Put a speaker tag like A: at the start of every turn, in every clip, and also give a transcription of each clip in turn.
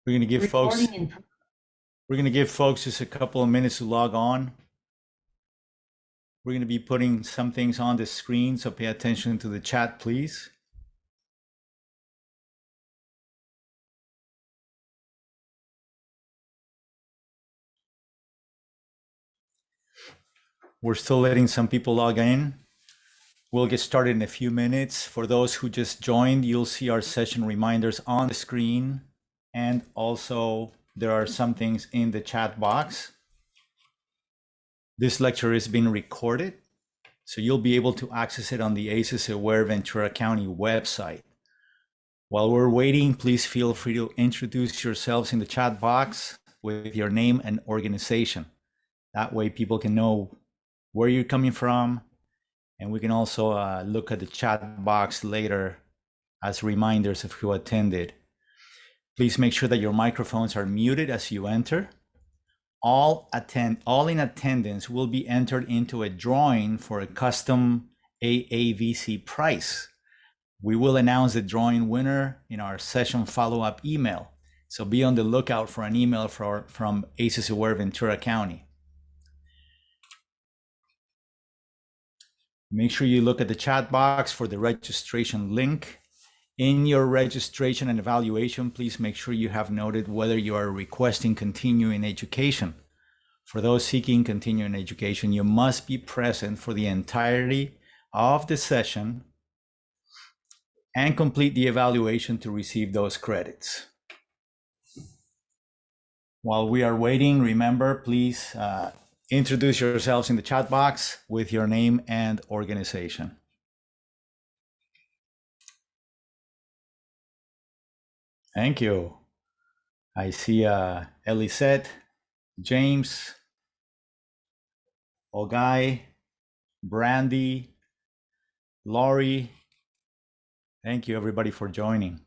A: We're going to give folks
B: Recording in
A: we're going to give folks just a couple of minutes to log on. We're going to be putting some things on the screen, so pay attention to the chat, please. We're still letting some people log in. We'll get started in a few minutes. For those who just joined, you'll see our session reminders on the screen. And also, there are some things in the chat box. This lecture is being recorded, so you'll be able to access it on the ACES Aware Ventura County website. While we're waiting, please feel free to introduce yourselves in the chat box with your name and organization. That way people can know where you're coming from, and we can also look at the chat box later as reminders of who attended. Please make sure that your microphones are muted as you enter. All in attendance will be entered into a drawing for a custom AAVC prize. We will announce the drawing winner in our session follow-up email. So be on the lookout for an email from ACES Aware Ventura County. Make sure you look at the chat box for the registration link. In your registration and evaluation, please make sure you have noted whether you are requesting continuing education. For those seeking continuing education, you must be present for the entirety of the session and complete the evaluation to receive those credits. While we are waiting, remember, please introduce yourselves in the chat box with your name and organization. Thank you. I see Elisette, James, Ogai, Brandy, Laurie. Thank you everybody for joining.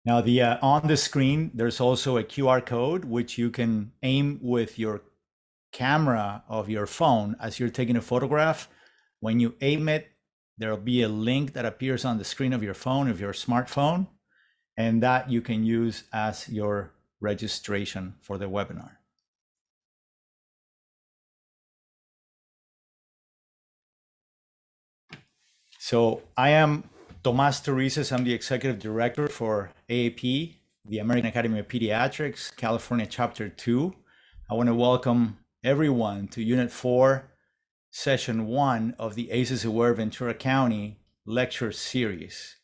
A: Now on the screen, there's also a QR code which you can aim with your camera of your phone as you're taking a photograph. When you aim it, there'll be a link that appears on the screen of your phone, of your smartphone, and that you can use as your registration for the webinar. So I am Tomas Torices. I'm the Executive Director for AAP, the American Academy of Pediatrics, California Chapter 2. I want to welcome everyone to Unit 4, Session 1 of the ACES Aware Ventura County Lecture Series.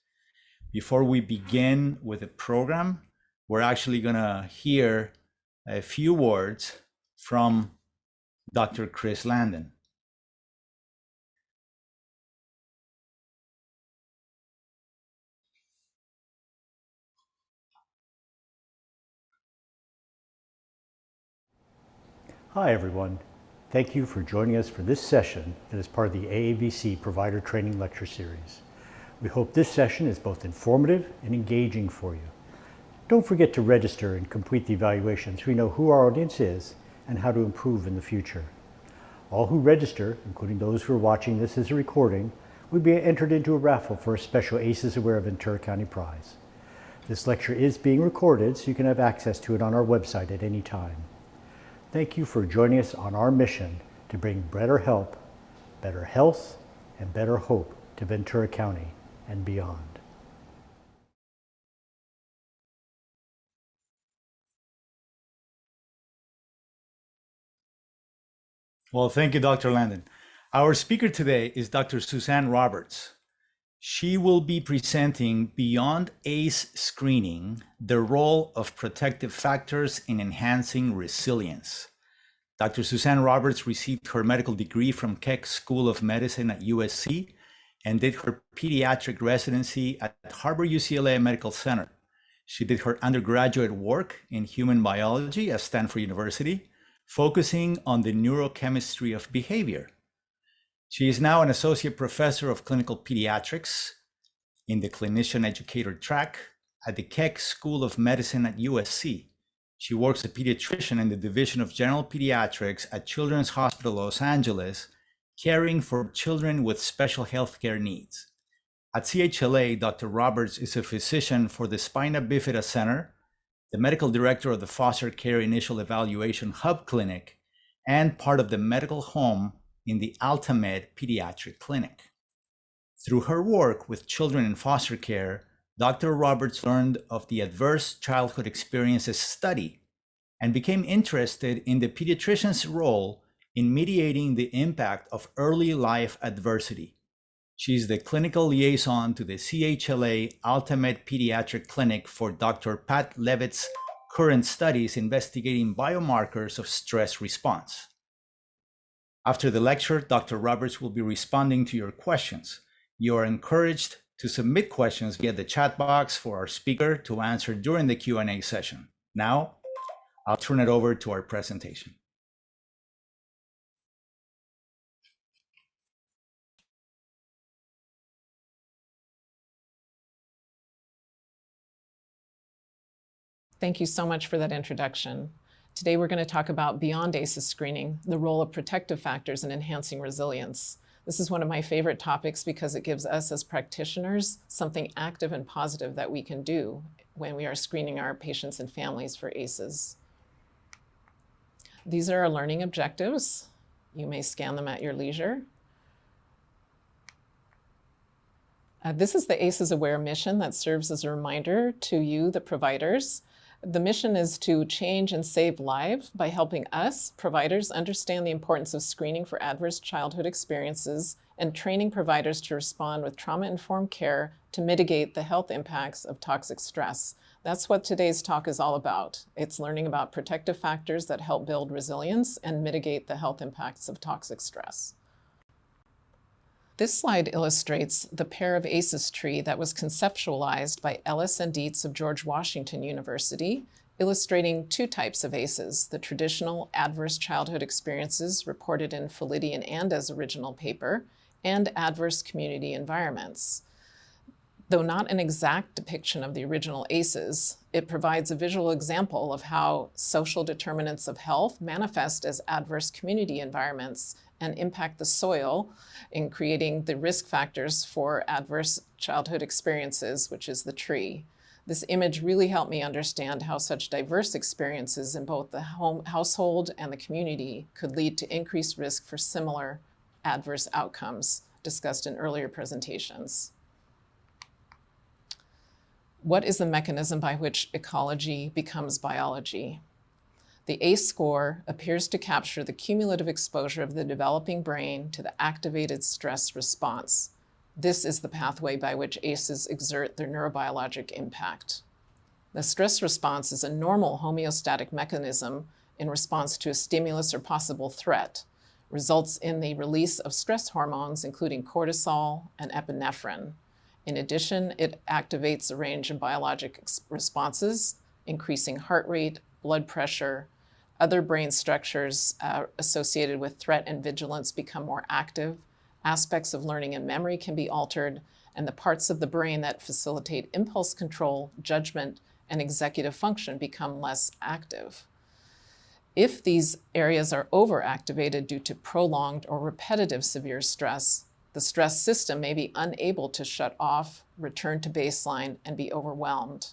A: Before we begin with the program, we're actually going to hear a few words from Dr. Chris Landon.
C: Hi everyone. Thank you for joining us for this session that is part of the AAVC Provider Training Lecture Series. We hope this session is both informative and engaging for you. Don't forget to register and complete the evaluation so we know who our audience is and how to improve in the future. All who register, including those who are watching this as a recording, will be entered into a raffle for a special ACES Aware Ventura County prize. This lecture is being recorded so you can have access to it on our website at any time. Thank you for joining us on our mission to bring better help, better health, and better hope to Ventura County and beyond.
A: Well, thank you, Dr. Landon. Our speaker today is Dr. Suzanne Roberts. She will be presenting Beyond ACE Screening, the role of protective factors in enhancing resilience. Dr. Suzanne Roberts received her medical degree from Keck School of Medicine at USC and did her pediatric residency at Harbor-UCLA Medical Center. She did her undergraduate work in human biology at Stanford University, focusing on the neurochemistry of behavior. She is now an associate professor of clinical pediatrics in the clinician educator track at the Keck School of Medicine at USC. She works as a pediatrician in the Division of General Pediatrics at Children's Hospital Los Angeles caring for children with special healthcare needs. At CHLA, Dr. Roberts is a physician for the Spina Bifida Center, the medical director of the Foster Care Initial Evaluation Hub Clinic, and part of the medical home in the AltaMed Pediatric Clinic. Through her work with children in foster care, Dr. Roberts learned of the Adverse Childhood Experiences study and became interested in the pediatrician's role in mediating the impact of early life adversity. She's the clinical liaison to the CHLA AltaMed Pediatric Clinic for Dr. Pat Levitt's current studies investigating biomarkers of stress response. After the lecture, Dr. Roberts will be responding to your questions. You are encouraged to submit questions via the chat box for our speaker to answer during the Q&A session. Now, I'll turn it over to our presentation.
B: Thank you so much for that introduction. Today we're going to talk about beyond ACEs screening, the role of protective factors in enhancing resilience. This is one of my favorite topics because it gives us as practitioners something active and positive that we can do when we are screening our patients and families for ACEs. These are our learning objectives. You may scan them at your leisure. This is the ACEs Aware mission that serves as a reminder to you, the providers. The mission is to change and save lives by helping us, providers, understand the importance of screening for adverse childhood experiences and training providers to respond with trauma-informed care to mitigate the health impacts of toxic stress. That's what today's talk is all about. It's learning about protective factors that help build resilience and mitigate the health impacts of toxic stress. This slide illustrates the pair of ACEs tree that was conceptualized by Ellis and Dietz of George Washington University, illustrating two types of ACEs, the traditional adverse childhood experiences reported in Felitti and Anda's original paper, and adverse community environments. Though not an exact depiction of the original ACEs, it provides a visual example of how social determinants of health manifest as adverse community environments and impact the soil in creating the risk factors for adverse childhood experiences, which is the tree. This image really helped me understand how such diverse experiences in both the household and the community could lead to increased risk for similar adverse outcomes discussed in earlier presentations. What is the mechanism by which ecology becomes biology? The ACE score appears to capture the cumulative exposure of the developing brain to the activated stress response. This is the pathway by which ACEs exert their neurobiologic impact. The stress response is a normal homeostatic mechanism in response to a stimulus or possible threat, results in the release of stress hormones, including cortisol and epinephrine. In addition, it activates a range of biologic responses, increasing heart rate, blood pressure. Other brain structures associated with threat and vigilance become more active. Aspects of learning and memory can be altered, and the parts of the brain that facilitate impulse control, judgment, and executive function become less active. If these areas are overactivated due to prolonged or repetitive severe stress, the stress system may be unable to shut off, return to baseline, and be overwhelmed.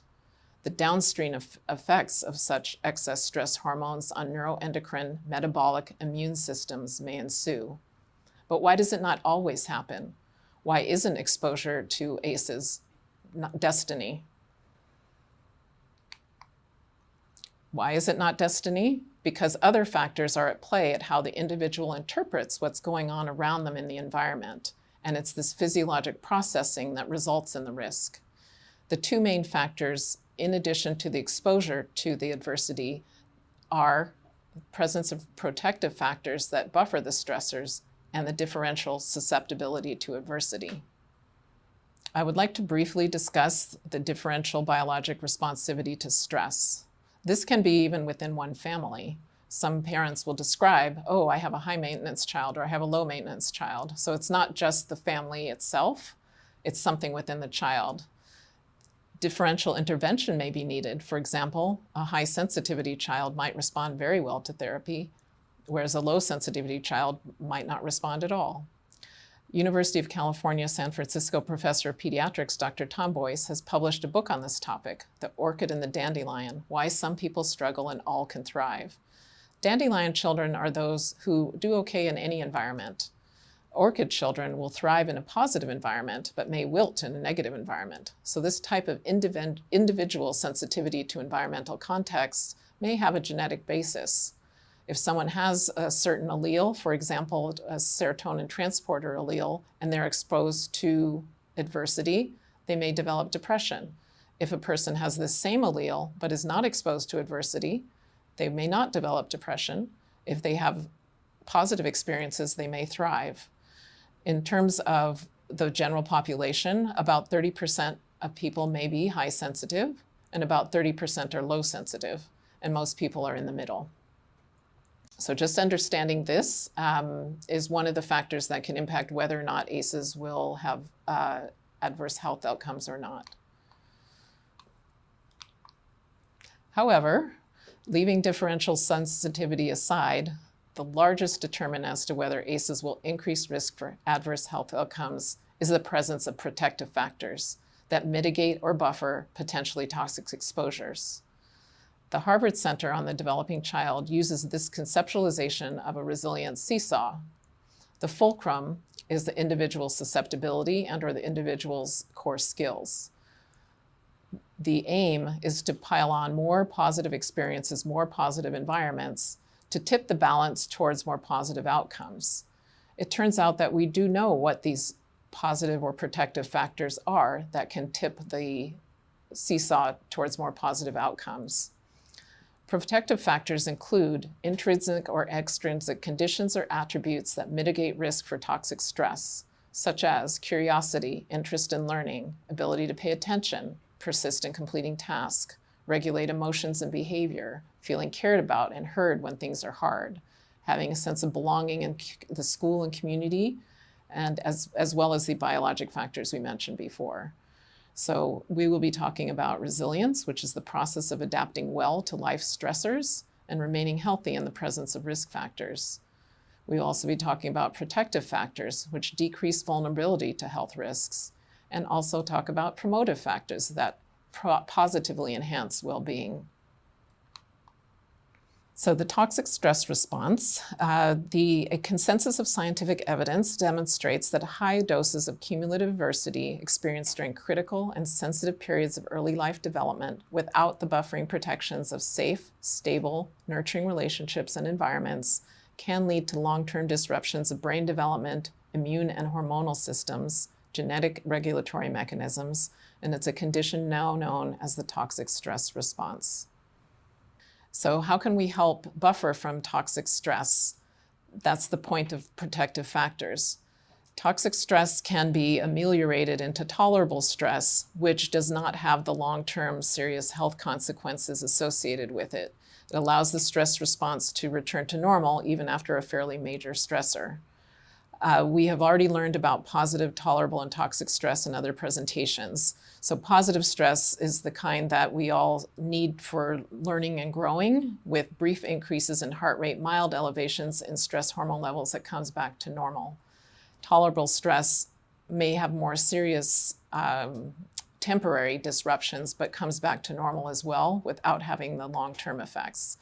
B: The downstream effects of such excess stress hormones on neuroendocrine, metabolic, immune systems may ensue. But why does it not always happen? Why isn't exposure to ACEs destiny? Why is it not destiny? Because other factors are at play at how the individual interprets what's going on around them in the environment. And it's this physiologic processing that results in the risk. The two main factors, in addition to the exposure to the adversity, are the presence of protective factors that buffer the stressors and the differential susceptibility to adversity. I would like to briefly discuss the differential biologic responsivity to stress. This can be even within one family. Some parents will describe, oh, I have a high maintenance child or I have a low maintenance child. So it's not just the family itself, it's something within the child. Differential intervention may be needed. For example, a high sensitivity child might respond very well to therapy, whereas a low sensitivity child might not respond at all. University of California, San Francisco professor of pediatrics, Dr. Tom Boyce, has published a book on this topic, The Orchid and the Dandelion, Why Some People Struggle and All Can Thrive. Dandelion children are those who do okay in any environment. Orchid children will thrive in a positive environment, but may wilt in a negative environment. So this type of individual sensitivity to environmental contexts may have a genetic basis. If someone has a certain allele, for example, a serotonin transporter allele, and they're exposed to adversity, they may develop depression. If a person has the same allele but is not exposed to adversity, they may not develop depression. If they have positive experiences, they may thrive. In terms of the general population, about 30% of people may be high sensitive, and about 30% are low sensitive, and most people are in the middle. So just understanding this is one of the factors that can impact whether or not ACEs will have adverse health outcomes or not. However, leaving differential sensitivity aside, the largest determinant as to whether ACEs will increase risk for adverse health outcomes is the presence of protective factors that mitigate or buffer potentially toxic exposures. The Harvard Center on the Developing Child uses this conceptualization of a resilience seesaw. The fulcrum is the individual's susceptibility and/or the individual's core skills. The aim is to pile on more positive experiences, more positive environments, to tip the balance towards more positive outcomes. It turns out that we do know what these positive or protective factors are that can tip the seesaw towards more positive outcomes. Protective factors include intrinsic or extrinsic conditions or attributes that mitigate risk for toxic stress, such as curiosity, interest in learning, ability to pay attention, persist in completing tasks, regulate emotions and behavior, feeling cared about and heard when things are hard, having a sense of belonging in the school and community, and as well as the biologic factors we mentioned before. So we will be talking about resilience, which is the process of adapting well to life stressors and remaining healthy in the presence of risk factors. We'll also be talking about protective factors, which decrease vulnerability to health risks, and also talk about promotive factors that positively enhance well-being. So the toxic stress response, a consensus of scientific evidence demonstrates that high doses of cumulative adversity experienced during critical and sensitive periods of early life development without the buffering protections of safe, stable, nurturing relationships and environments can lead to long-term disruptions of brain development, immune and hormonal systems, genetic regulatory mechanisms, and it's a condition now known as the toxic stress response. So how can we help buffer from toxic stress? That's the point of protective factors. Toxic stress can be ameliorated into tolerable stress, which does not have the long-term serious health consequences associated with it. It allows the stress response to return to normal even after a fairly major stressor. We have already learned about positive, tolerable, and toxic stress in other presentations. So positive stress is the kind that we all need for learning and growing, with brief increases in heart rate, mild elevations in stress hormone levels that comes back to normal. Tolerable stress may have more serious temporary disruptions, but comes back to normal as well without having the long-term effects.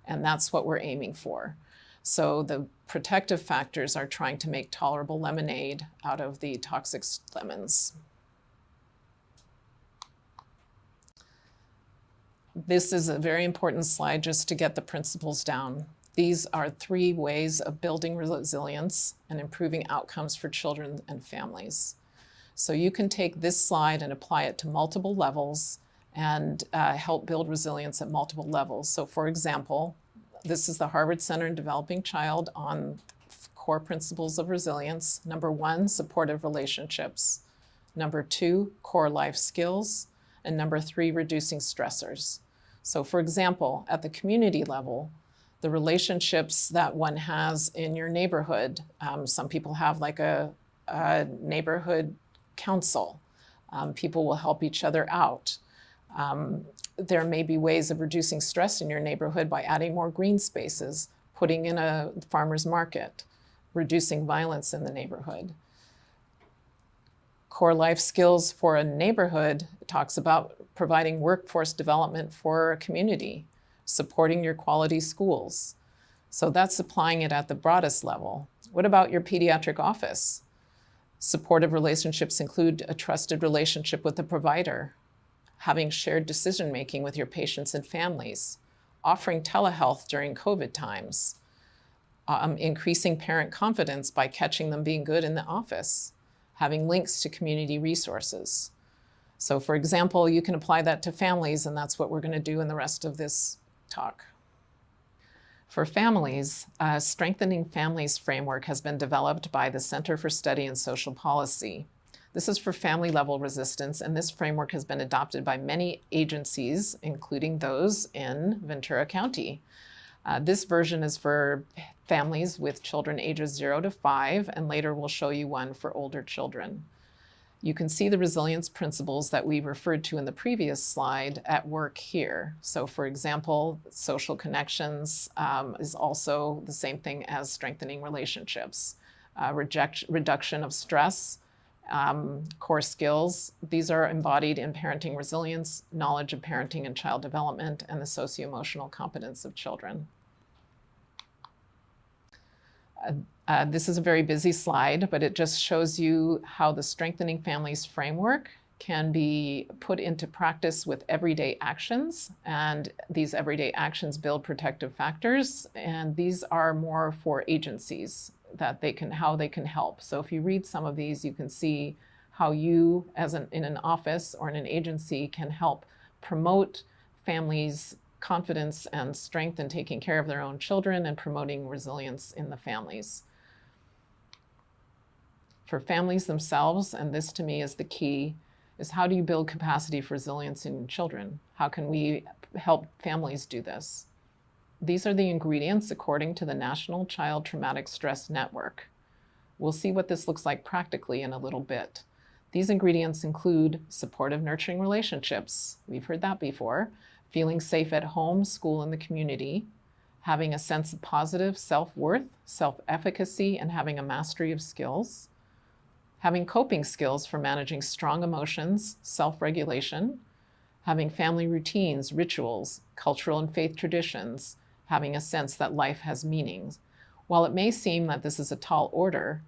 B: And that's what we're aiming for. So the protective factors are trying to make tolerable lemonade out of the toxic lemons. This is a very important slide just to get the principles down. These are 3 ways of building resilience and improving outcomes for children and families. So you can take this slide and apply it to multiple levels and help build resilience at multiple levels. So for example, this is the Harvard Center on Developing Child on core principles of resilience. Number 1, supportive relationships. Number 2, core life skills. And number 3, reducing stressors. So for example, at the community level, the relationships that one has in your neighborhood, some people have like a neighborhood council. People will help each other out. There may be ways of reducing stress in your neighborhood by adding more green spaces, putting in a farmer's market, reducing violence in the neighborhood. Core life skills for a neighborhood talks about providing workforce development for a community, supporting your quality schools. So that's applying it at the broadest level. What about your pediatric office? Supportive relationships include a trusted relationship with the provider, having shared decision-making with your patients and families, offering telehealth during COVID times, increasing parent confidence by catching them being good in the office, having links to community resources. So for example, you can apply that to families, and that's what we're going to do in the rest of this talk. For families, a Strengthening Families framework has been developed by the Center for Study in Social Policy. This is for family-level resistance, and this framework has been adopted by many agencies, including those in Ventura County. This version is for families with children ages 0 to 5, and later we'll show you one for older children. You can see the resilience principles that we referred to in the previous slide at work here. So for example, social connections is also the same thing as strengthening relationships. Reduction of stress, core skills. These are embodied in parenting resilience, knowledge of parenting and child development, and the socio-emotional competence of children. This is a very busy slide, but it just shows you how the Strengthening Families framework can be put into practice with everyday actions. And these everyday actions build protective factors. And these are more for agencies that how they can help. So if you read some of these, you can see how you, in an office or in an agency, can help promote families' confidence and strength in taking care of their own children and promoting resilience in the families. For families themselves, and this to me is the key, is how do you build capacity for resilience in children? How can we help families do this? These are the ingredients according to the National Child Traumatic Stress Network. We'll see what this looks like practically in a little bit. These ingredients include supportive, nurturing relationships. We've heard that before. Feeling safe at home, school, and the community. Having a sense of positive self-worth, self-efficacy, and having a mastery of skills. Having coping skills for managing strong emotions, self-regulation. Having family routines, rituals, cultural and faith traditions. Having a sense that life has meanings. While it may seem that this is a tall order,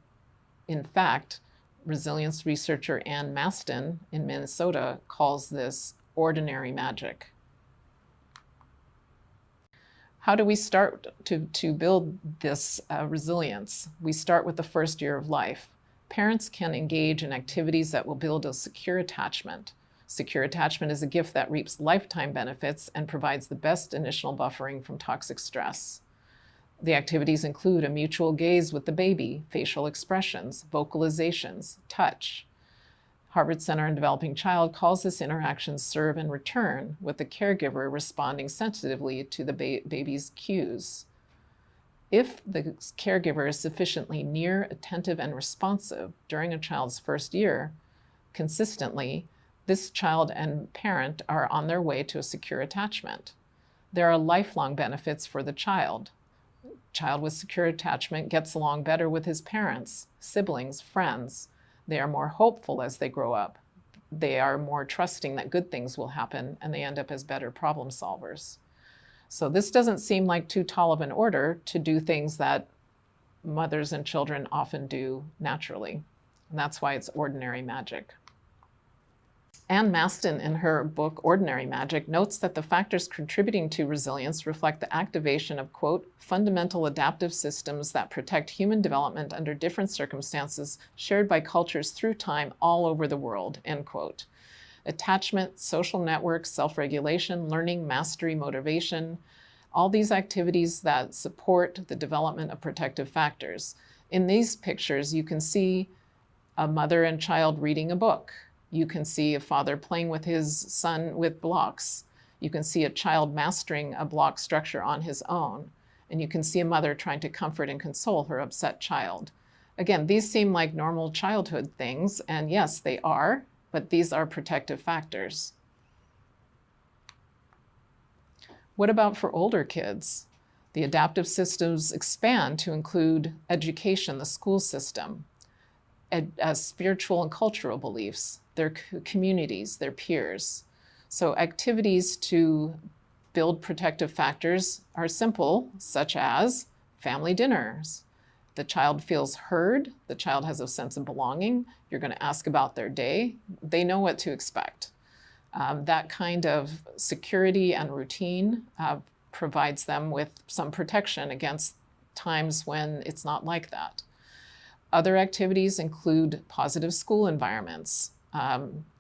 B: in fact, resilience researcher Ann Maston in Minnesota calls this ordinary magic. How do we start to build this resilience? We start with the first year of life. Parents can engage in activities that will build a secure attachment. Secure attachment is a gift that reaps lifetime benefits and provides the best initial buffering from toxic stress. The activities include a mutual gaze with the baby, facial expressions, vocalizations, touch. Harvard Center on Developing Child calls this interaction serve and return, with the caregiver responding sensitively to the baby's cues. If the caregiver is sufficiently near, attentive, and responsive during a child's first year, consistently, this child and parent are on their way to a secure attachment. There are lifelong benefits for the child. Child with secure attachment gets along better with his parents, siblings, friends. They are more hopeful as they grow up. They are more trusting that good things will happen, and they end up as better problem solvers. So this doesn't seem like too tall of an order to do things that mothers and children often do naturally. And that's why it's ordinary magic. Ann Maston, in her book, Ordinary Magic, notes that the factors contributing to resilience reflect the activation of, quote, fundamental adaptive systems that protect human development under different circumstances shared by cultures through time all over the world, end quote. Attachment, social networks, self-regulation, learning, mastery, motivation, all these activities that support the development of protective factors. In these pictures, you can see a mother and child reading a book. You can see a father playing with his son with blocks. You can see a child mastering a block structure on his own. And you can see a mother trying to comfort and console her upset child. Again, these seem like normal childhood things, and yes, they are, but these are protective factors. What about for older kids? The adaptive systems expand to include education, the school system, spiritual and cultural beliefs, their communities, their peers. So activities to build protective factors are simple, such as family dinners. The child feels heard, the child has a sense of belonging, you're going to ask about their day, they know what to expect. That kind of security and routine provides them with some protection against times when it's not like that. Other activities include positive school environments,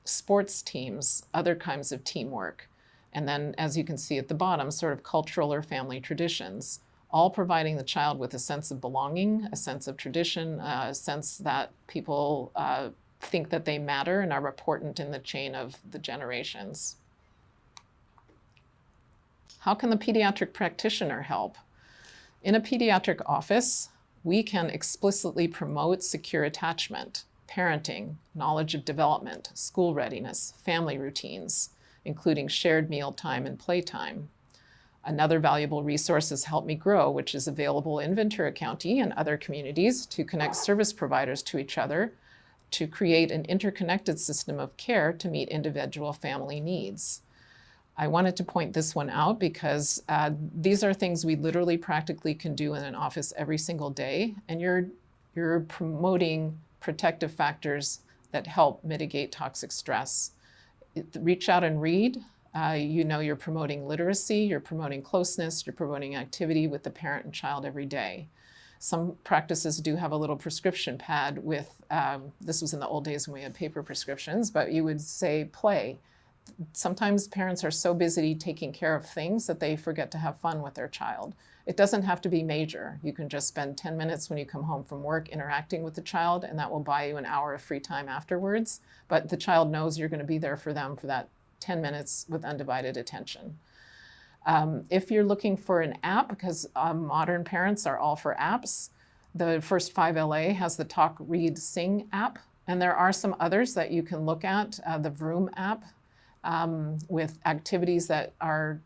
B: sports teams, other kinds of teamwork, and then, as you can see at the bottom, sort of cultural or family traditions, all providing the child with a sense of belonging, a sense of tradition, a sense that people think that they matter and are important in the chain of the generations. How can the pediatric practitioner help? In a pediatric office, we can explicitly promote secure attachment, parenting, knowledge of development, school readiness, family routines, including shared meal time and playtime. Another valuable resource is Help Me Grow, which is available in Ventura County and other communities to connect service providers to each other to create an interconnected system of care to meet individual family needs. I wanted to point this one out because these are things we literally practically can do in an office every single day, and you're promoting protective factors that help mitigate toxic stress. Reach out and read. You know you're promoting literacy, you're promoting closeness, you're promoting activity with the parent and child every day. Some practices do have a little prescription pad with, this was in the old days when we had paper prescriptions, but you would say play. Sometimes parents are so busy taking care of things that they forget to have fun with their child. It doesn't have to be major. You can just spend 10 minutes when you come home from work interacting with the child, and that will buy you an hour of free time afterwards. But the child knows you're going to be there for them for that 10 minutes with undivided attention. If you're looking for an app, because modern parents are all for apps, the First 5 LA has the Talk, Read, Sing app, and there are some others that you can look at, the Vroom app, with activities that are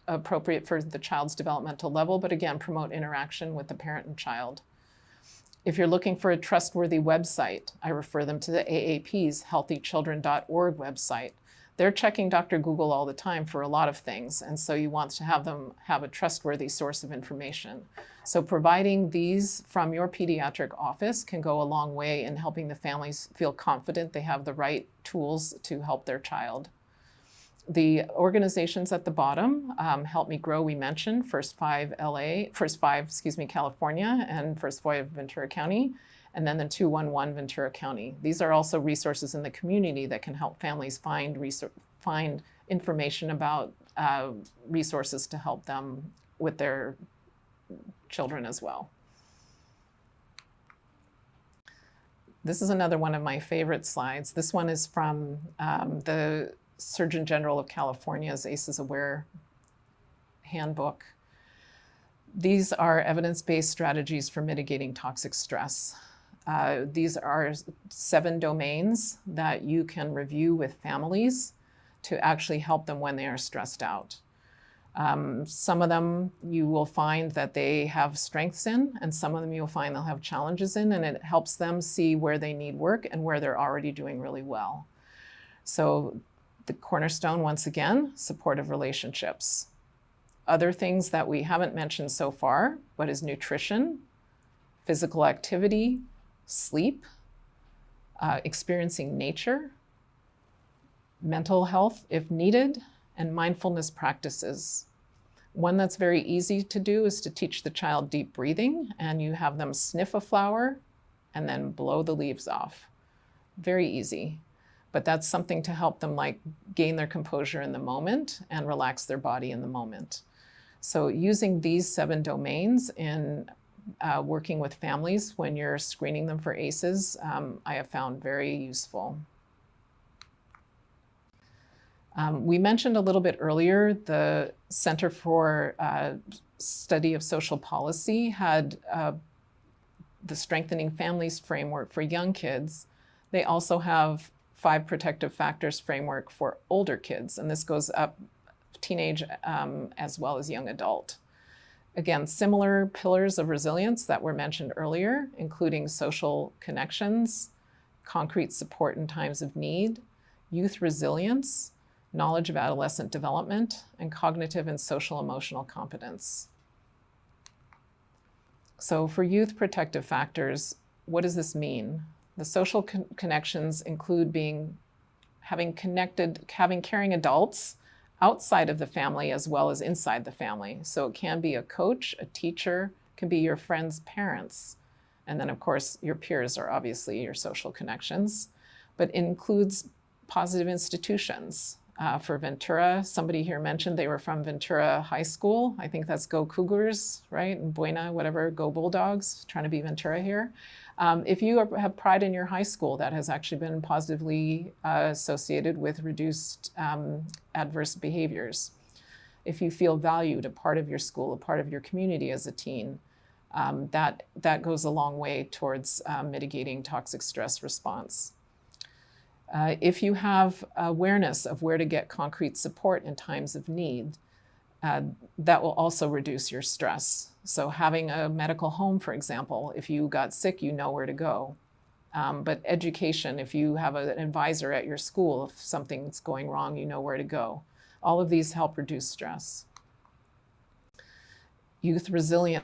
B: appropriate for the child's developmental level, but again, promote interaction with the parent and child. If you're looking for a trustworthy website, I refer them to the AAP's healthychildren.org website. They're checking Dr. Google all the time for a lot of things, and so you want to have them have a trustworthy source of information. So providing these from your pediatric office can go a long way in helping the families feel confident they have the right tools to help their child. The organizations at the bottom, Help Me Grow, we mentioned, First 5 California, and First 5 Ventura County, and then the 211 Ventura County. These are also resources in the community that can help families find information about resources to help them with their children as well. This is another one of my favorite slides. This one is from the Surgeon General of California's ACEs Aware handbook. These are evidence-based strategies for mitigating toxic stress. These are 7 domains that you can review with families to actually help them when they are stressed out. Some of them you will find that they have strengths in, and some of them you'll find they'll have challenges in, and it helps them see where they need work and where they're already doing really well. So the cornerstone, once again, supportive relationships. Other things that we haven't mentioned so far, but is nutrition, physical activity, sleep, experiencing nature, mental health if needed, and mindfulness practices. One that's very easy to do is to teach the child deep breathing, and you have them sniff a flower and then blow the leaves off. Very easy. But that's something to help them gain their composure in the moment and relax their body in the moment. So using these 7 domains in working with families when you're screening them for ACEs, I have found very useful. We mentioned a little bit earlier, the Center for Study of Social Policy had the Strengthening Families framework for young kids. They also have 5 protective factors framework for older kids, and this goes up teenage as well as young adult. Again, similar pillars of resilience that were mentioned earlier, including social connections, concrete support in times of need, youth resilience, knowledge of adolescent development, and cognitive and social emotional competence. So for youth protective factors, what does this mean? The social connections include having caring adults outside of the family as well as inside the family. So it can be a coach, a teacher, it can be your friends' parents. And then of course, your peers are obviously your social connections, but it includes positive institutions. For Ventura, somebody here mentioned they were from Ventura High School. I think that's Go Cougars, right? And Buena, whatever, Go Bulldogs, trying to be Ventura here. If you have pride in your high school, that has actually been positively associated with reduced adverse behaviors. If you feel valued, a part of your school, a part of your community as a teen, that goes a long way towards mitigating toxic stress response. If you have awareness of where to get concrete support in times of need, that will also reduce your stress. So having a medical home, for example, if you got sick, you know where to go. But education, if you have an advisor at your school, if something's going wrong, you know where to go. All of these help reduce stress. Youth resilience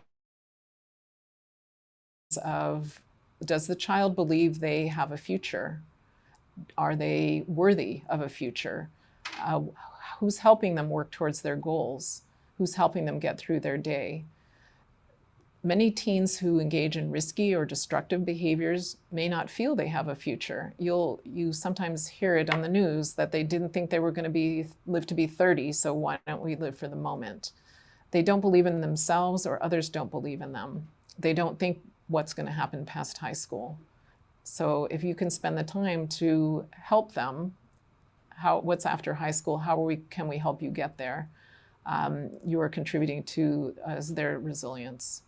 B: of, does the child believe they have a future? Are they worthy of a future? Who's helping them work towards their goals? Who's helping them get through their day? Many teens who engage in risky or destructive behaviors may not feel they have a future. You sometimes hear it on the news that they didn't think they were going to live to be 30, so why don't we live for the moment? They don't believe in themselves, or others don't believe in them. They don't think what's going to happen past high school. So if you can spend the time to help them, what's after high school, can we help you get there? You are contributing to their resilience.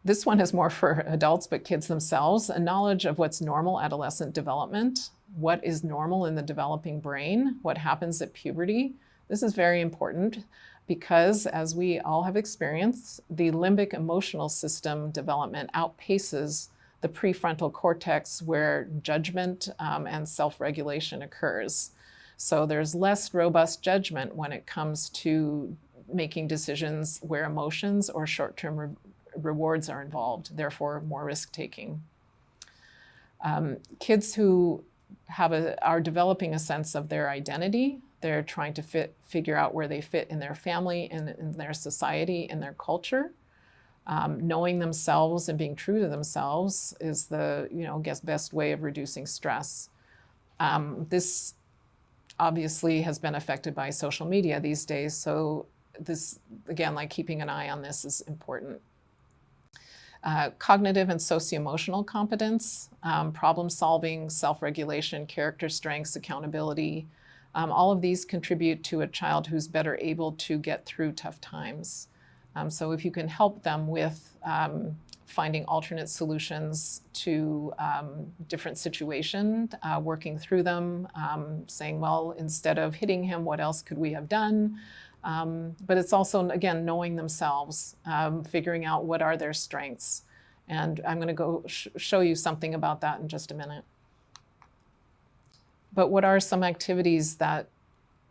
B: This one is more for adults, but kids themselves, a knowledge of what's normal adolescent development, what is normal in the developing brain, what happens at puberty. This is very important because, as we all have experienced, the limbic emotional system development outpaces the prefrontal cortex, where judgment and self-regulation occurs. So there's less robust judgment when it comes to making decisions where emotions or short-term rewards are involved, therefore more risk-taking. Kids who are developing a sense of their identity, they're trying to figure out where they fit in their family, in their society, in their culture. Knowing themselves and being true to themselves is the, best way of reducing stress. This obviously has been affected by social media these days, so this, again, like keeping an eye on this is important. Cognitive and socio-emotional competence, problem solving, self-regulation, character strengths, accountability, all of these contribute to a child who's better able to get through tough times. So if you can help them with finding alternate solutions to different situations, working through them, saying, well, instead of hitting him, what else could we have done? But it's also, again, knowing themselves, figuring out what are their strengths. And I'm going to go show you something about that in just a minute. But what are some activities that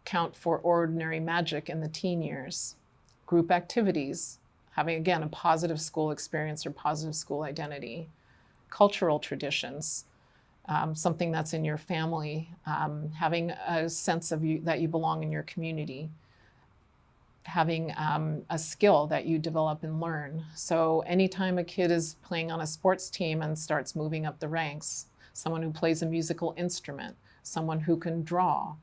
B: count for ordinary magic in the teen years? Group activities, having, again, a positive school experience or positive school identity. Cultural traditions, something that's in your family, having a sense of that you belong in your community. Having a skill that you develop and learn. So anytime a kid is playing on a sports team and starts moving up the ranks, someone who plays a musical instrument, someone who can draw,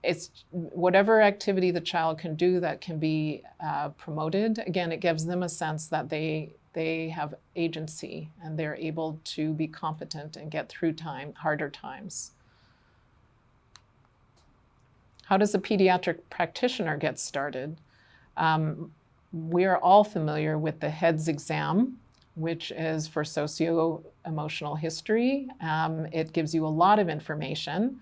B: it's whatever activity the child can do that can be promoted. Again, it gives them a sense that they have agency and they're able to be competent and get through harder times. How does a pediatric practitioner get started? We are all familiar with the HEADS exam, which is for socio-emotional history. It gives you a lot of information.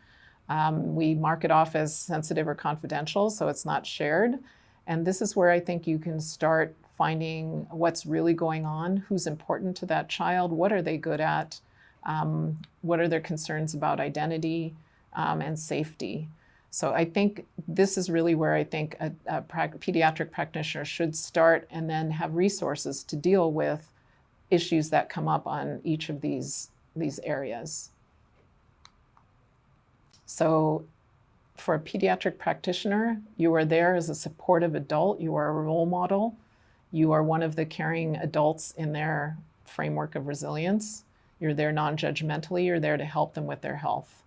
B: We mark it off as sensitive or confidential, so it's not shared. And this is where I think you can start finding what's really going on, who's important to that child, what are they good at, what are their concerns about identity and safety. So I think this is really where I think a pediatric practitioner should start, and then have resources to deal with issues that come up on each of these areas. So for a pediatric practitioner, you are there as a supportive adult, you are a role model, you are one of the caring adults in their framework of resilience. You're there non-judgmentally, you're there to help them with their health.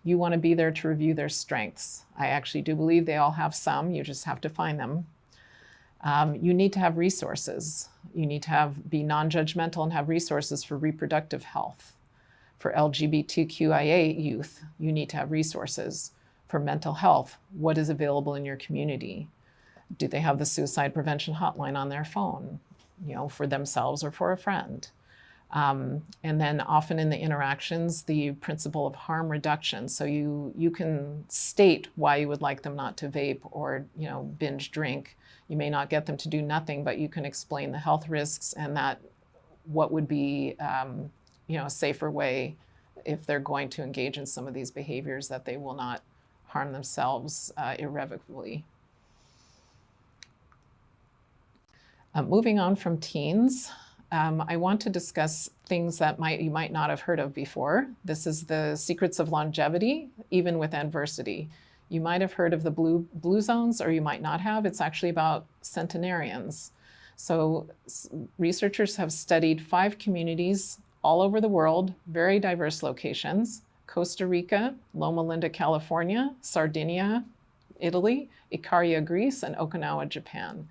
B: You want to be there to review their strengths. I actually do believe they all have some, you just have to find them. You need to have resources. You need to be non-judgmental and have resources for reproductive health. For LGBTQIA youth, you need to have resources. For mental health, what is available in your community? Do they have the suicide prevention hotline on their phone, for themselves or for a friend? And then often in the interactions, the principle of harm reduction. So you can state why you would like them not to vape or binge drink. You may not get them to do nothing, but you can explain the health risks and that what would be a safer way if they're going to engage in some of these behaviors, that they will not harm themselves irrevocably. Moving on from teens, I want to discuss things that you might not have heard of before. This is the secrets of longevity, even with adversity. You might have heard of the blue zones, or you might not have. It's actually about centenarians. So researchers have studied 5 communities all over the world, very diverse locations: Costa Rica, Loma Linda, California, Sardinia, Italy, Ikaria, Greece, and Okinawa, Japan.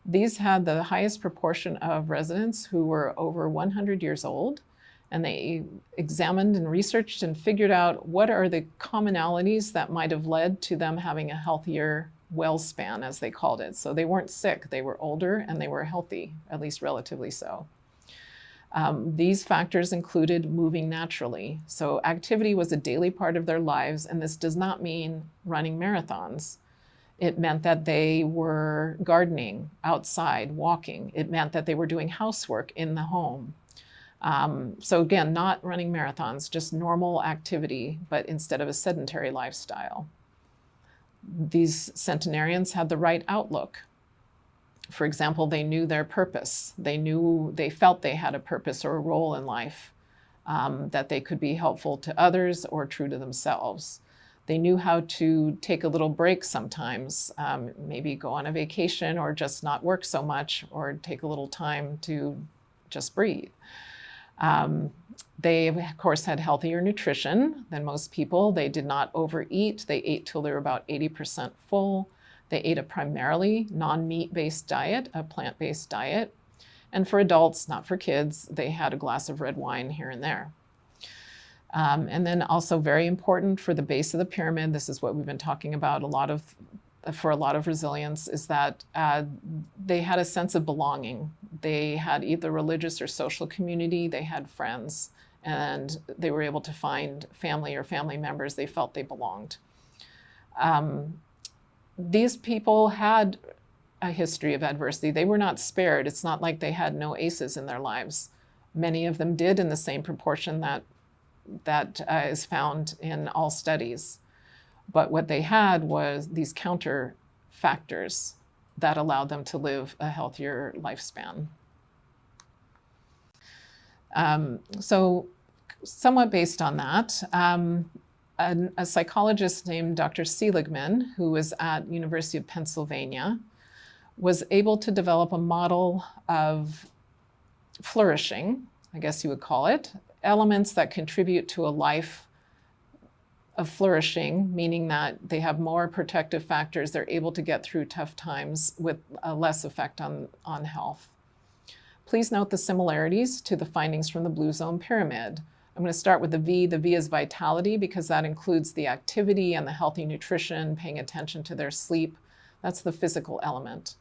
B: These had the highest proportion of residents who were over 100 years old, and they examined and researched and figured out what are the commonalities that might have led to them having a healthier well span, as they called it. So they weren't sick, they were older, and they were healthy, at least relatively so. These factors included moving naturally. So activity was a daily part of their lives, and this does not mean running marathons. It meant that they were gardening, outside, walking. It meant that they were doing housework in the home. So again, not running marathons, just normal activity, but instead of a sedentary lifestyle. These centenarians had the right outlook. For example, they knew their purpose. They felt they had a purpose or a role in life, that they could be helpful to others or true to themselves. They knew how to take a little break sometimes, maybe go on a vacation or just not work so much, or take a little time to just breathe. They, of course, had healthier nutrition than most people. They did not overeat. They ate till they were about 80% full. They ate a primarily non-meat-based diet, a plant-based diet. And for adults, not for kids, they had a glass of red wine here and there. And then also very important for the base of the pyramid, this is what we've been talking about for a lot of resilience, is that they had a sense of belonging. They had either religious or social community, they had friends, and they were able to find family or family members they felt they belonged. These people had a history of adversity. They were not spared. It's not like they had no ACEs in their lives. Many of them did, in the same proportion that is found in all studies. But what they had was these counter factors that allowed them to live a healthier lifespan. So somewhat based on that, a psychologist named Dr. Seligman, who was at University of Pennsylvania, was able to develop a model of flourishing, I guess you would call it, elements that contribute to a life of flourishing, meaning that they have more protective factors, they're able to get through tough times with a less effect on health. Please note the similarities to the findings from the Blue Zone Pyramid. I'm going to start with the V. The V is vitality, because that includes the activity and the healthy nutrition, paying attention to their sleep. That's the physical element.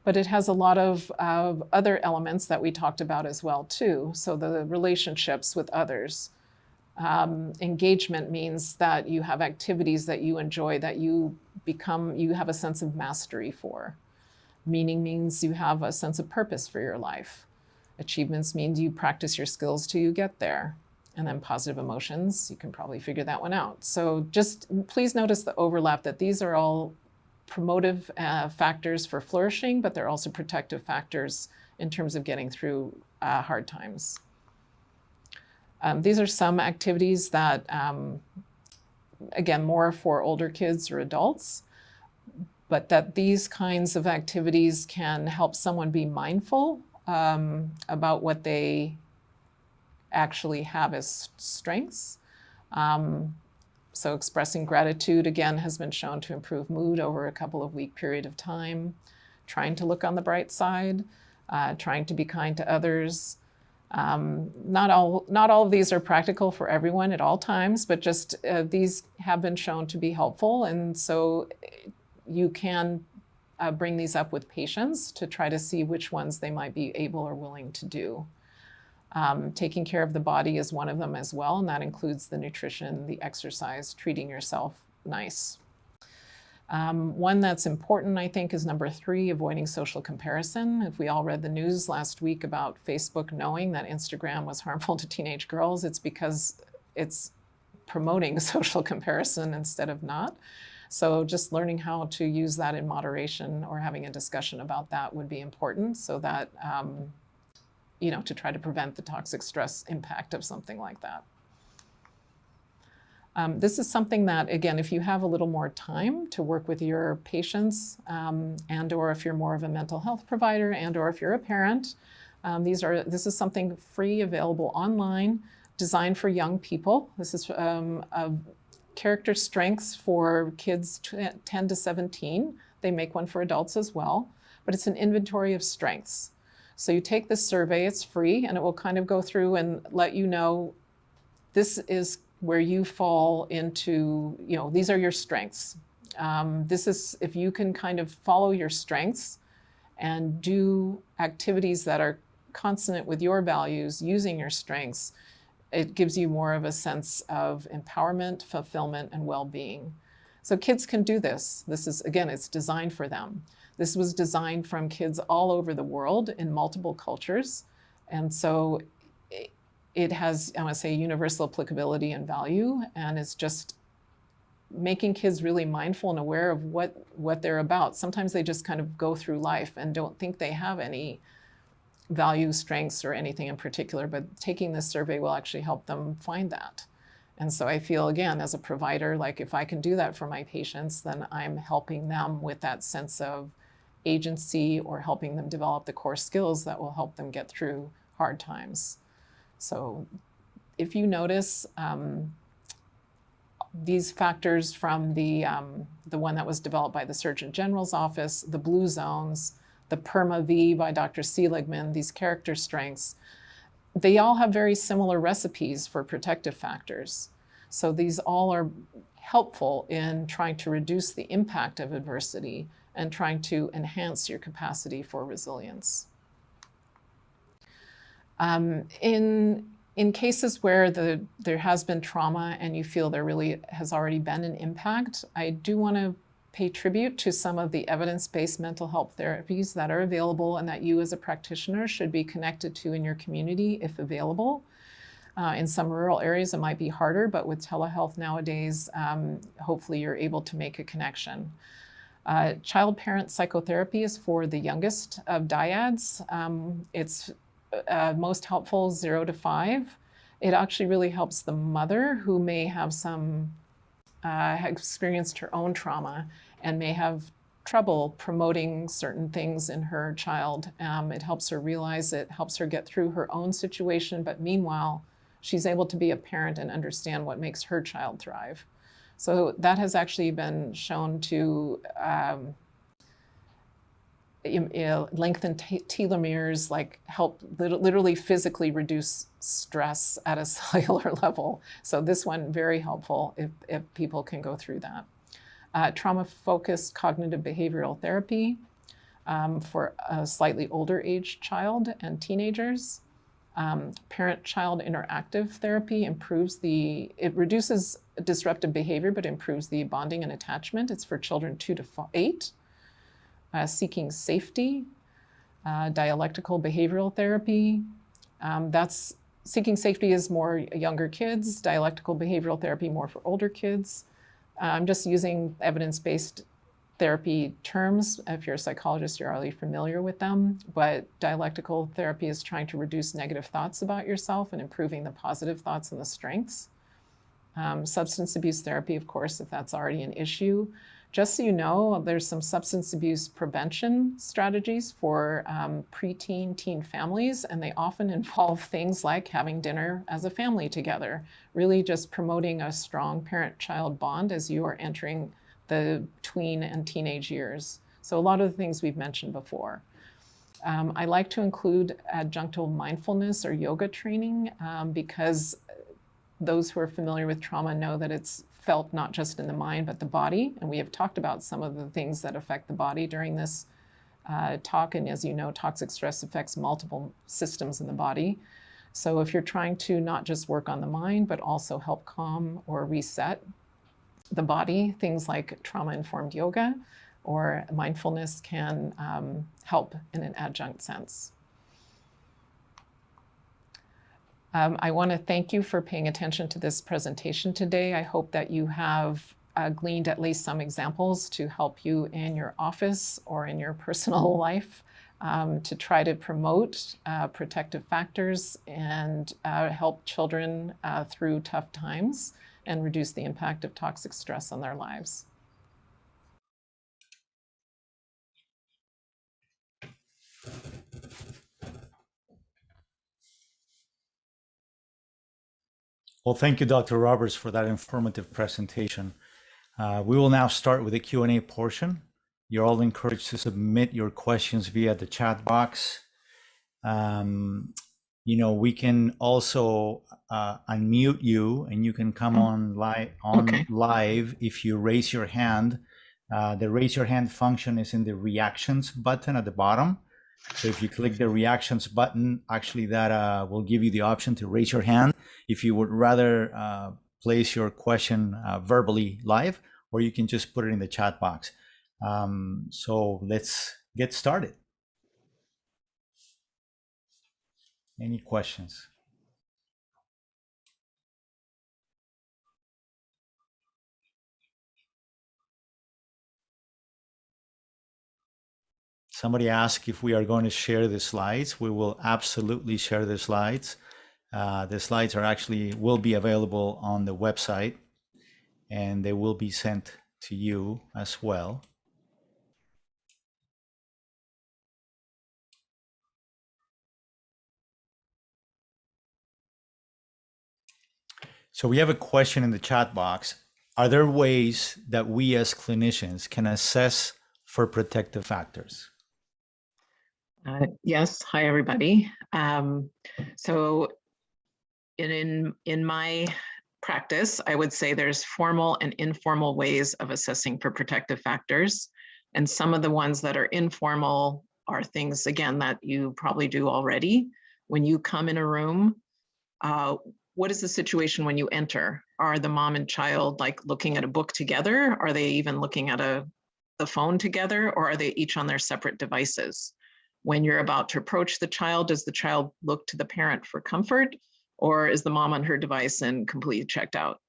B: But it has a lot of other elements that we talked about as well too. So the relationships with others. Engagement means that you have activities that you enjoy, that you you have a sense of mastery for. Meaning means you have a sense of purpose for your life. Achievements means you practice your skills till you get there. And then positive emotions, you can probably figure that one out. So just please notice the overlap, that these are all promotive factors for flourishing, but they're also protective factors in terms of getting through hard times. These are some activities that, again, more for older kids or adults, but that these kinds of activities can help someone be mindful about what they actually have as strengths. So expressing gratitude, again, has been shown to improve mood over a couple of week period of time. Trying to look on the bright side, trying to be kind to others. Not all of these are practical for everyone at all times, but just these have been shown to be helpful. And so you can bring these up with patients to try to see which ones they might be able or willing to do. Taking care of the body is one of them as well, and that includes the nutrition, the exercise, treating yourself nice. One that's important, I think, is number 3, avoiding social comparison. If we all read the news last week about Facebook knowing that Instagram was harmful to teenage girls, it's because it's promoting social comparison instead of not. So just learning how to use that in moderation or having a discussion about that would be important, so that to try to prevent the toxic stress impact of something like that. This is something that, again, if you have a little more time to work with your patients, and or if you're more of a mental health provider, and or if you're a parent, this is something free, available online, designed for young people. This is character strengths for kids 10 to 17. They make one for adults as well, but it's an inventory of strengths. So you take this survey, it's free, and it will kind of go through and let you know, this is where you fall into, these are your strengths. This is, if you can kind of follow your strengths and do activities that are consonant with your values using your strengths, it gives you more of a sense of empowerment, fulfillment, and well-being. So kids can do this. This is, again, it's designed for them. This was designed from kids all over the world in multiple cultures. And so it has, I want to say, universal applicability and value, and it's just making kids really mindful and aware of what they're about. Sometimes they just kind of go through life and don't think they have any value, strengths, or anything in particular, but taking this survey will actually help them find that. And so I feel, again, as a provider, like if I can do that for my patients, then I'm helping them with that sense of agency, or helping them develop the core skills that will help them get through hard times. So if you notice these factors from the one that was developed by the Surgeon General's office, the blue zones, the PERMA-V by Dr. Seligman, these character strengths, they all have very similar recipes for protective factors. So these all are helpful in trying to reduce the impact of adversity and trying to enhance your capacity for resilience. In cases where there has been trauma and you feel there really has already been an impact, I do want to pay tribute to some of the evidence-based mental health therapies that are available and that you as a practitioner should be connected to in your community if available. In some rural areas it might be harder, but with telehealth nowadays, hopefully you're able to make a connection. Child-parent psychotherapy is for the youngest of dyads. It's most helpful 0 to 5. It actually really helps the mother who may have experienced her own trauma and may have trouble promoting certain things in her child. It helps her realize it, helps her get through her own situation, but meanwhile, she's able to be a parent and understand what makes her child thrive. So that has actually been shown to lengthen telomeres, like help literally physically reduce stress at a cellular level. So this one, very helpful if people can go through that. Trauma-focused cognitive behavioral therapy for a slightly older age child and teenagers. Parent-child interactive therapy it reduces disruptive behavior, but improves the bonding and attachment. It's for children 2 to 8. Seeking safety, dialectical behavioral therapy. Seeking safety is more younger kids, dialectical behavioral therapy more for older kids. I'm just using evidence-based therapy terms. If you're a psychologist, you're already familiar with them, but dialectical therapy is trying to reduce negative thoughts about yourself and improving the positive thoughts and the strengths. Substance abuse therapy, of course, if that's already an issue. Just so you know, there's some substance abuse prevention strategies for preteen, teen families, and they often involve things like having dinner as a family together, really just promoting a strong parent-child bond as you are entering the tween and teenage years. So a lot of the things we've mentioned before. I like to include adjunctive mindfulness or yoga training because those who are familiar with trauma know that it's felt not just in the mind, but the body. And we have talked about some of the things that affect the body during this talk. And as you know, toxic stress affects multiple systems in the body. So if you're trying to not just work on the mind, but also help calm or reset the body, things like trauma-informed yoga or mindfulness can help in an adjunct sense. I want to thank you for paying attention to this presentation today. I hope that you have gleaned at least some examples to help you in your office or in your personal life to try to promote protective factors and help children through tough times and reduce the impact of toxic stress on their lives.
A: Well, thank you, Dr. Roberts, for that informative presentation. We will now start with the Q&A portion. You're all encouraged to submit your questions via the chat box. We can also unmute you, and you can come on live if you raise your hand. The raise your hand function is in the reactions button at the bottom. So if you click the reactions button, actually that will give you the option to raise your hand if you would rather place your question verbally live, or you can just put it in the chat box. So let's get started. Any questions? Somebody asked if we are going to share the slides. We will absolutely share the slides. The slides will be available on the website, and they will be sent to you as well. So we have a question in the chat box. Are there ways that we as clinicians can assess for protective factors?
D: Yes. Hi, everybody. So in my practice, I would say there's formal and informal ways of assessing for protective factors. And some of the ones that are informal are things, again, that you probably do already. When you come in a room, what is the situation when you enter? Are the mom and child like looking at a book together? Are they even looking at the phone together, or are they each on their separate devices? When you're about to approach the child, does the child look to the parent for comfort, or is the mom on her device and completely checked out?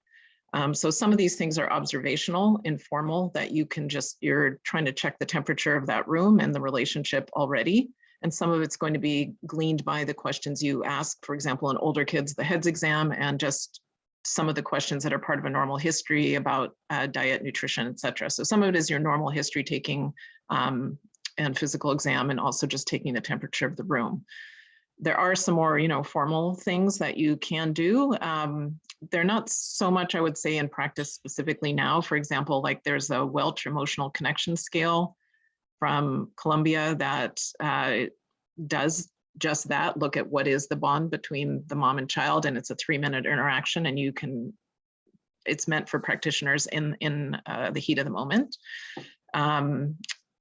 D: So some of these things are observational, informal, that you're trying to check the temperature of that room and the relationship already. And some of it's going to be gleaned by the questions you ask, for example, in older kids, the heads exam, and just some of the questions that are part of a normal history about diet, nutrition, et cetera. So some of it is your normal history taking and physical exam, and also just taking the temperature of the room. There are some more, formal things that you can do. They're not so much, I would say, in practice specifically now. For example, like there's a Welch emotional connection scale from Columbia that does just that, look at what is the bond between the mom and child, and it's a 3-minute interaction, and it's meant for practitioners in the heat of the moment.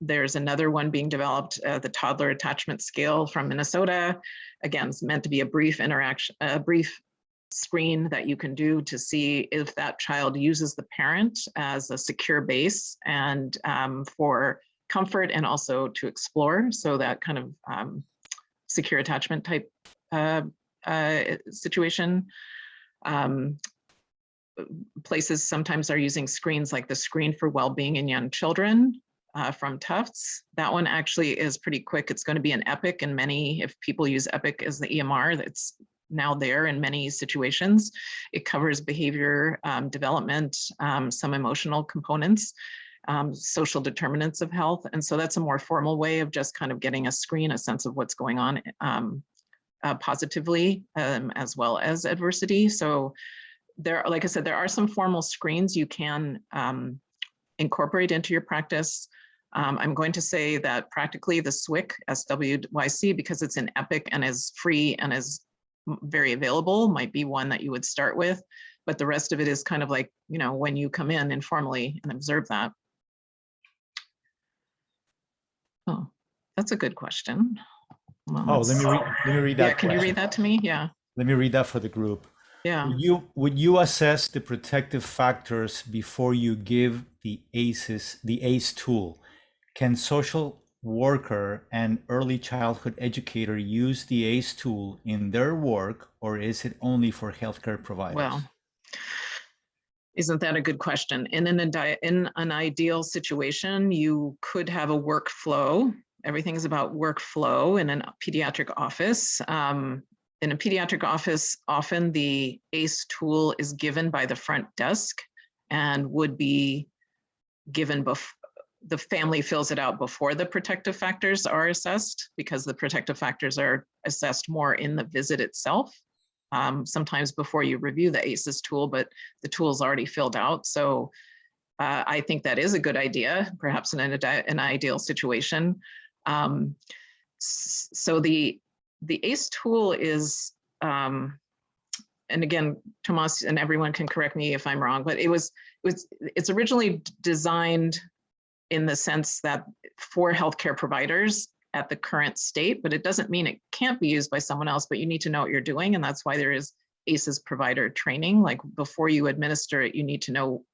D: There's another one being developed, the Toddler Attachment Scale from Minnesota. Again, it's meant to be a brief interaction, a brief screen that you can do to see if that child uses the parent as a secure base and for comfort and also to explore. So that kind of secure attachment type situation. Places sometimes are using screens like the Screen for Wellbeing in Young Children from Tufts. That one actually is pretty quick. It's going to be an EPIC, and many, if people use EPIC as the EMR, that's now there in many situations. It covers behavior development, some emotional components, social determinants of health. And so that's a more formal way of just kind of getting a screen, a sense of what's going on positively as well as adversity. So there, like I said, there are some formal screens you can incorporate into your practice. I'm going to say that practically the SWIC, SWYC, because it's an EPIC and is free and is very available, might be one that you would start with. But the rest of it is kind of like, you know, when you come in informally and observe that. Oh, that's a good question. Well,
A: Oh, let me read that.
D: Yeah, can you read that to me? Yeah.
A: Let me read that for the group.
D: Yeah.
A: Would you assess the protective factors before you give the ACE tool? Can social worker and early childhood educator use the ACE tool in their work, or is it only for healthcare providers?
D: Well, isn't that a good question? In an ideal situation, you could have a workflow. Everything's about workflow in a pediatric office. In a pediatric office, often the ACE tool is given by the front desk and would be given before the family fills it out before the protective factors are assessed, because the protective factors are assessed more in the visit itself. Sometimes before you review the ACEs tool, but the tool's already filled out. So I think that is a good idea, perhaps in an ideal situation. So the ACE tool is, and again, Tomas and everyone can correct me if I'm wrong, but it's originally designed in the sense that for healthcare providers at the current state, but it doesn't mean it can't be used by someone else, but you need to know what you're doing. And that's why there is ACEs provider training. Like before you administer it, you need to know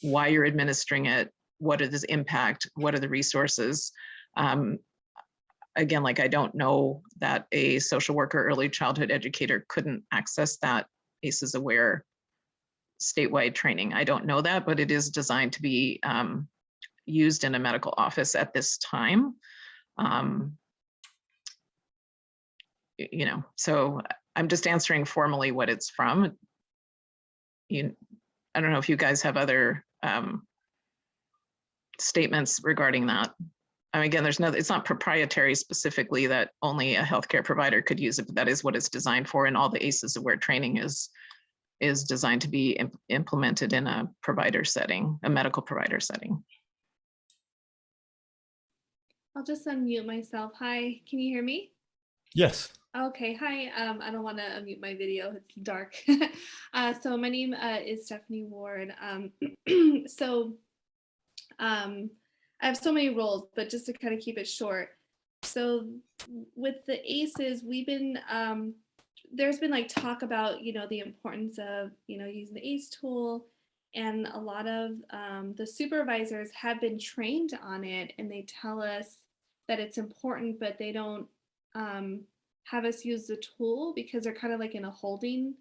D: why you're administering it, what is the impact, what are the resources. Again, like I don't know that a social worker, early childhood educator couldn't access that ACEs aware statewide training. I don't know that, but it is designed to be used in a medical office at this time. You know, so I'm just answering formally what it's from. I don't know if you guys have other statements regarding that. I mean, again, it's not proprietary specifically that only a healthcare provider could use it, but that is what it's designed for. And all the ACEs aware training is designed to be implemented in a provider setting, a medical provider setting.
E: I'll just unmute myself. Hi, can you hear me?
A: Yes.
E: Okay, hi. I don't want to unmute my video. It's dark. So my name is Stephanie Ward. I have so many roles, but just to kind of keep it short. So with the ACEs, we've been, there's been like talk about, you know, the importance of, you know, using the ACE tool. And a lot of the supervisors have been trained on it, and they tell us that it's important, but they don't have us use the tool because they're kind of like in a holding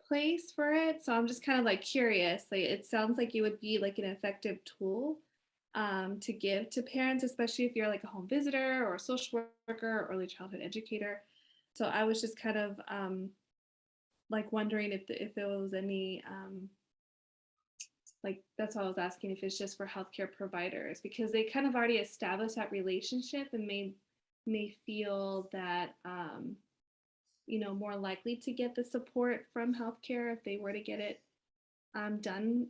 E: place for it. So I'm just kind of like curious, like it sounds like it would be like an effective tool to give to parents, especially if you're like a home visitor or a social worker or early childhood educator. So I was just kind of like wondering if there was any, like that's why I was asking if it's just for healthcare providers, because they kind of already established that relationship and may feel that, you know, more likely to get the support from healthcare if they were to get it done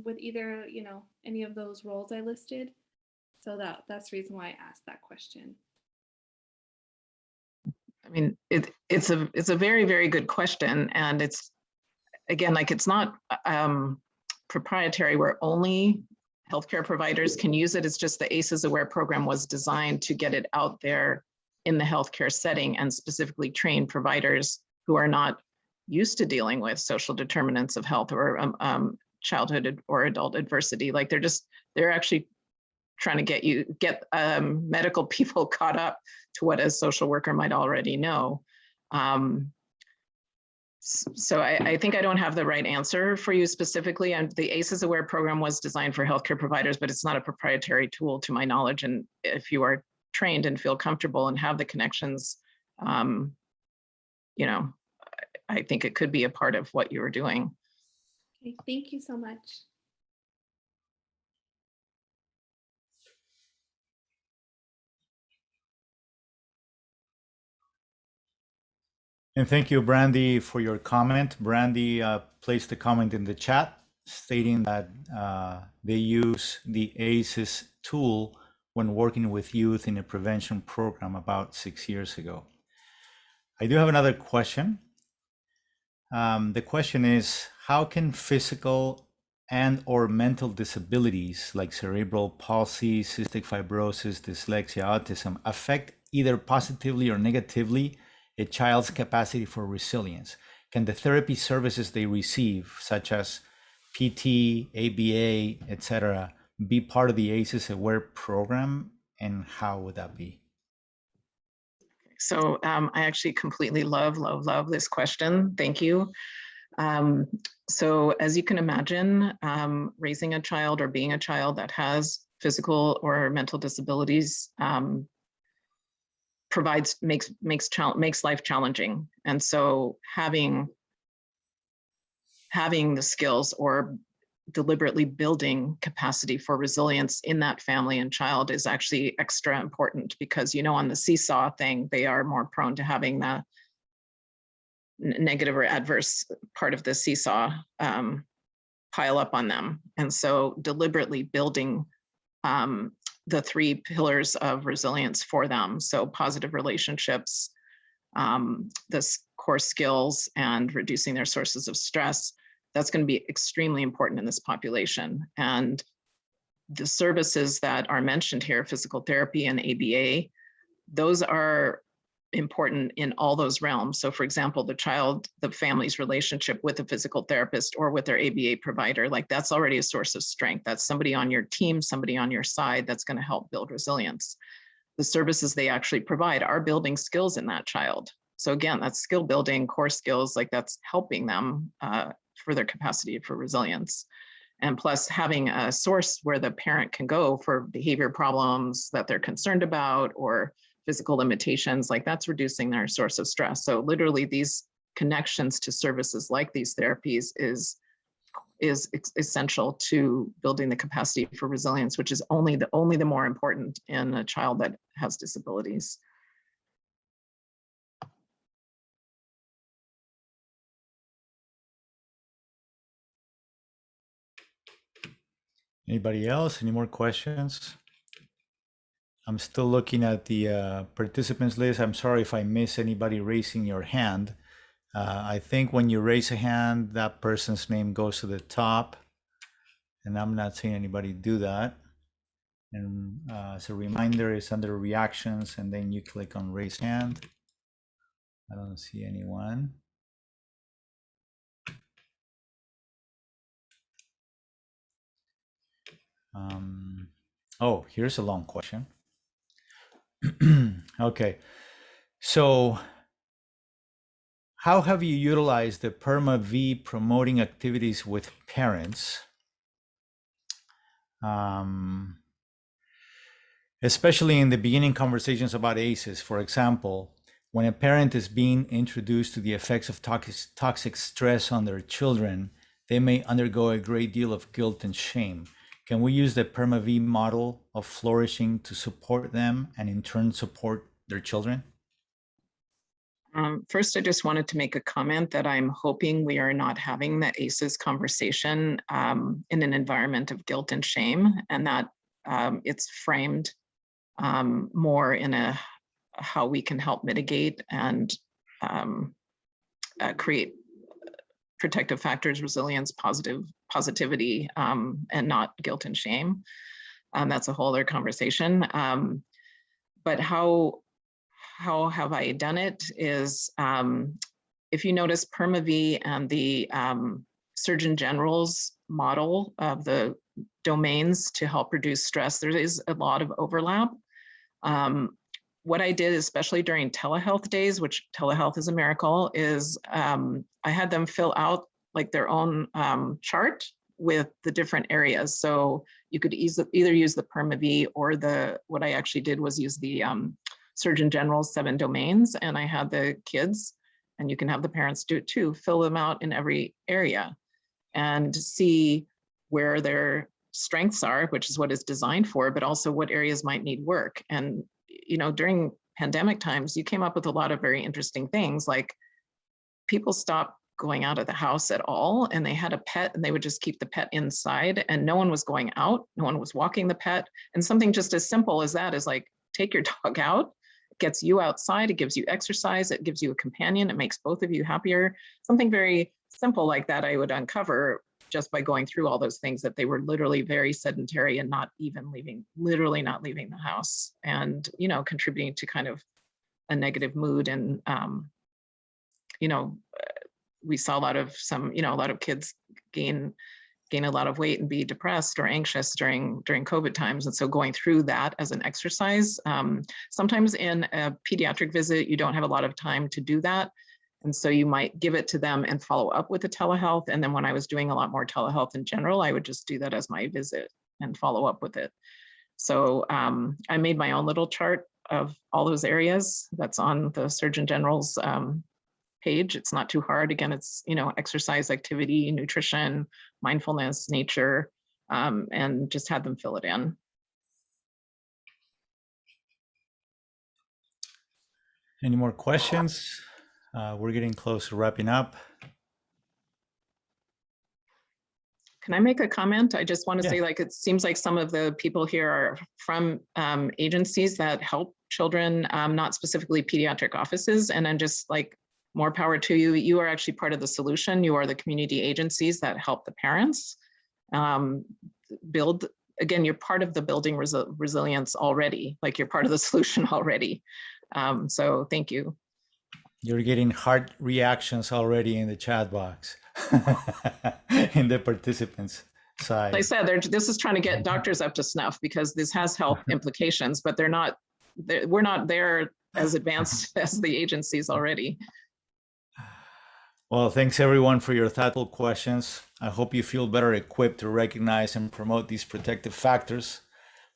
E: with either, you know, any of those roles I listed. So that's the reason why I asked that question.
D: I mean, it's a very, very good question. And it's, again, like it's not proprietary where only healthcare providers can use it. It's just the ACEs Aware program was designed to get it out there in the healthcare setting and specifically train providers who are not used to dealing with social determinants of health or childhood or adult adversity. Like they're actually trying to get medical people caught up to what a social worker might already know. So I think I don't have the right answer for you specifically. And the ACEs Aware program was designed for healthcare providers, but it's not a proprietary tool to my knowledge. And if you are trained and feel comfortable and have the connections, you know, I think it could be a part of what you were doing.
E: Okay, thank you so much.
A: And thank you, Brandy, for your comment. Brandy placed a comment in the chat stating that they use the ACEs tool when working with youth in a prevention program about 6 years ago. I do have another question. The question is, how can physical and or mental disabilities like cerebral palsy, cystic fibrosis, dyslexia, autism affect either positively or negatively a child's capacity for resilience? Can the therapy services they receive, such as PT, ABA, etc., be part of the ACEs Aware program, and how would that be?
D: So I actually completely love this question. Thank you. So as you can imagine, raising a child or being a child that has physical or mental disabilities makes life challenging. And so having the skills or deliberately building capacity for resilience in that family and child is actually extra important because, you know, on the seesaw thing, they are more prone to having the negative or adverse part of the seesaw pile up on them. And so deliberately building the 3 pillars of resilience for them. So positive relationships, the core skills, and reducing their sources of stress. That's going to be extremely important in this population. And the services that are mentioned here, physical therapy and ABA, those are important in all those realms. So for example, the family's relationship with a physical therapist or with their ABA provider, like that's already a source of strength. That's somebody on your team, somebody on your side that's going to help build resilience. The services they actually provide are building skills in that child. So again, that's skill building, core skills, like that's helping them for their capacity for resilience. And plus having a source where the parent can go for behavior problems that they're concerned about or physical limitations, like that's reducing their source of stress. So literally these connections to services like these therapies is essential to building the capacity for resilience, which is only the more important in a child that has disabilities.
A: Anybody else? Any more questions? I'm still looking at the participants list. I'm sorry if I miss anybody raising your hand. I think when you raise a hand, that person's name goes to the top, and I'm not seeing anybody do that. And as a reminder, it's under reactions, and then you click on raise hand. I don't see anyone. Oh, here's a long question. Okay, so how have you utilized the PERMA-V promoting activities with parents? Especially in the beginning conversations about ACEs. For example, when a parent is being introduced to the effects of toxic stress on their children, they may undergo a great deal of guilt and shame. Can we use the PERMA-V model of flourishing to support them and in turn support their children?
D: First, I just wanted to make a comment that I'm hoping we are not having the ACEs conversation in an environment of guilt and shame, and that it's framed more in how we can help mitigate and create protective factors, resilience, positivity, and not guilt and shame. That's a whole other conversation. But how have I done it is, if you notice PermaV and the Surgeon General's model of the domains to help reduce stress, there is a lot of overlap. What I did, especially during telehealth days, which telehealth is a miracle, is I had them fill out like their own chart with the different areas. So you could either use the PermaV or what I actually did was use the Surgeon General's 7 domains, and I had the kids, and you can have the parents do it too, fill them out in every area and see where their strengths are, which is what it's designed for, but also what areas might need work. And, you know, during pandemic times, you came up with a lot of very interesting things, like people stopped going out of the house at all, and they had a pet and they would just keep the pet inside, and no one was going out, no one was walking the pet. And something just as simple as that is like, take your dog out. It gets you outside, it gives you exercise, it gives you a companion, it makes both of you happier. Something very simple like that I would uncover just by going through all those things, that they were literally very sedentary and not even leaving, literally not leaving the house, and, you know, contributing to kind of a negative mood. And, you know, we saw a lot of kids gain a lot of weight and be depressed or anxious during COVID times. And so going through that as an exercise, sometimes in a pediatric visit, you don't have a lot of time to do that. And so you might give it to them and follow up with the telehealth. And then when I was doing a lot more telehealth in general, I would just do that as my visit and follow up with it. So I made my own little chart of all those areas that's on the Surgeon General's page. It's not too hard. Again, it's, you know, exercise, activity, nutrition, mindfulness, nature, and just had them fill it in.
A: Any more questions? We're getting close to wrapping up.
D: Can I make a comment? I just want to
A: Yeah.
D: say, like, it seems like some of the people here are from agencies that help children, not specifically pediatric offices. And then just like, more power to you. You are actually part of the solution. You are the community agencies that help the parents build. Again, you're part of the building resilience already, like you're part of the solution already. So thank you.
A: You're getting heart reactions already in the chat box, in the participants side.
D: Like I said, this is trying to get doctors up to snuff, because this has health implications, but we're not there as advanced as the agencies already.
A: Well, thanks everyone for your thoughtful questions. I hope you feel better equipped to recognize and promote these protective factors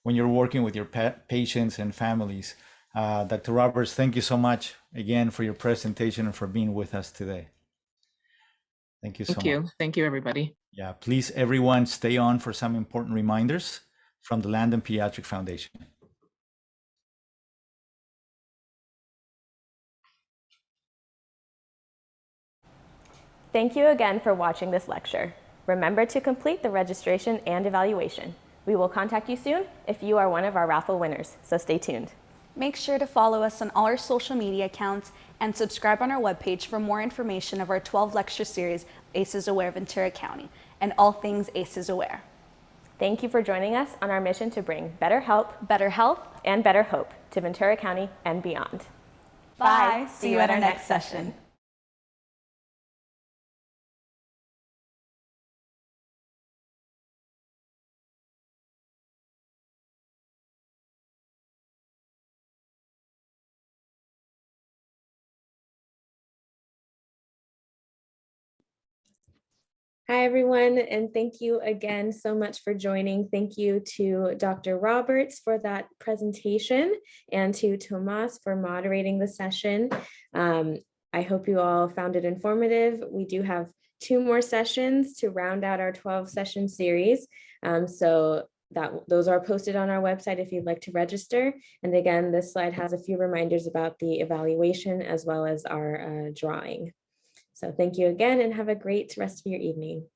A: when you're working with your patients and families. Dr. Roberts, thank you so much again for your presentation and for being with us today. Thank you so much.
D: Thank you, everybody.
A: Yeah, please, everyone, stay on for some important reminders from the Landon Pediatric Foundation.
F: Thank you again for watching this lecture. Remember to complete the registration and evaluation. We will contact you soon if you are one of our raffle winners, so stay tuned.
G: Make sure to follow us on all our social media accounts and subscribe on our webpage for more information of our 12 lecture series, ACEs Aware Ventura County, and all things ACEs Aware.
F: Thank you for joining us on our mission to bring better health, and better hope to Ventura County and beyond.
G: Bye. See you at our next session.
H: Hi, everyone, and thank you again so much for joining. Thank you to Dr. Roberts for that presentation and to Tomas for moderating the session. I hope you all found it informative. We do have 2 more sessions to round out our 12-session series. So those are posted on our website if you'd like to register. And again, this slide has a few reminders about the evaluation as well as our drawing. So thank you again and have a great rest of your evening.